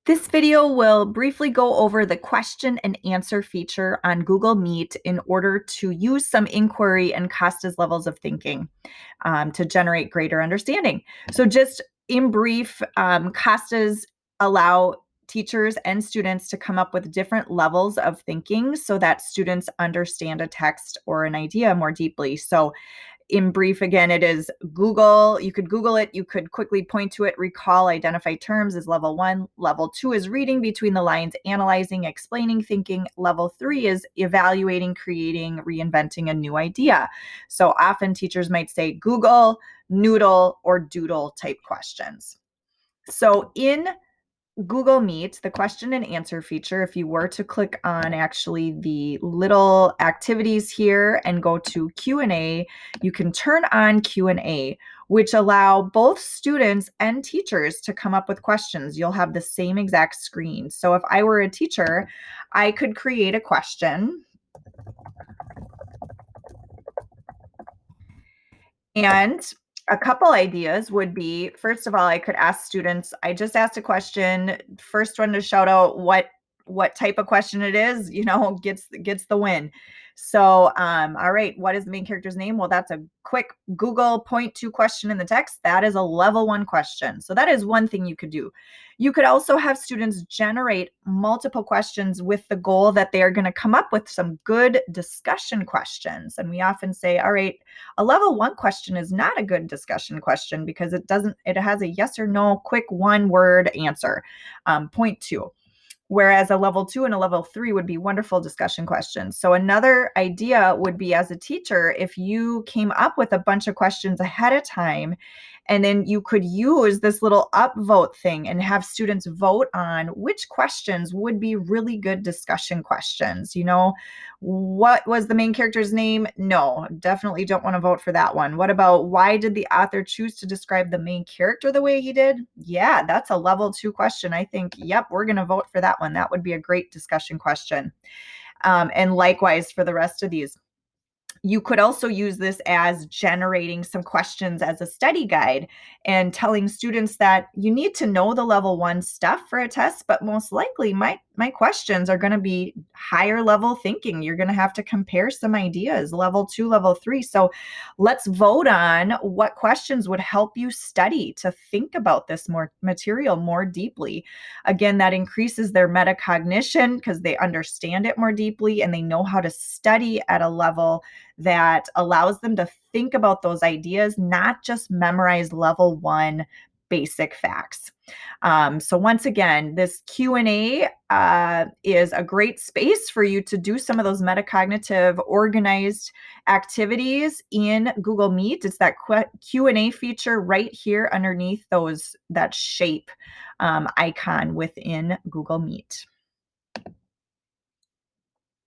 This video will briefly go over the question and answer feature on Google Meet in order to use some inquiry and Costa's levels of thinking to generate greater understanding. So just in brief, Costa's allow teachers and students to come up with different levels of thinking so that students understand a text or an idea more deeply. So in brief, again, it is Google. You could Google it. You could quickly point to it, recall, identify terms is level 1. Level 2 is reading between the lines, analyzing, explaining, thinking. Level 3 is evaluating, creating, reinventing a new idea. So often teachers might say Google, noodle, or doodle type questions. So in Google Meet, the question and answer feature, if you were to click on actually the little activities here and go to Q&A, you can turn on Q&A, which allow both students and teachers to come up with questions. You'll have the same exact screen. So if I were a teacher, I could create a question. And a couple ideas would be, first of all, I could ask students, I just asked a question. First one to shout out what type of question it is, gets the win. So, all right, what is the main character's name? Well, that's a quick Google point to question in the text. That is a level 1 question. So that is one thing you could do. You could also have students generate multiple questions with the goal that they are going to come up with some good discussion questions. And we often say, all right, a level 1 question is not a good discussion question because it has a yes or no quick 1-word answer. Point 2. Whereas a level 2 and a level 3 would be wonderful discussion questions. So another idea would be, as a teacher, if you came up with a bunch of questions ahead of time, and then you could use this little upvote thing and have students vote on which questions would be really good discussion questions. What was the main character's name? No, definitely don't want to vote for that one. What about, why did the author choose to describe the main character the way he did? Yeah, that's a level 2 question. I think, yep, we're going to vote for that one. That would be a great discussion question. And likewise for the rest of these. You could also use this as generating some questions as a study guide and telling students that you need to know the level 1 stuff for a test, but most likely my questions are going to be higher level thinking. You're going to have to compare some ideas, level 2, level 3. So let's vote on what questions would help you study to think about this more material more deeply. Again, that increases their metacognition because they understand it more deeply and they know how to study at a level that allows them to think about those ideas, not just memorize level 1 basic facts. So once again, this Q&A is a great space for you to do some of those metacognitive organized activities in Google Meet. It's that Q&A feature right here underneath that shape icon within Google Meet.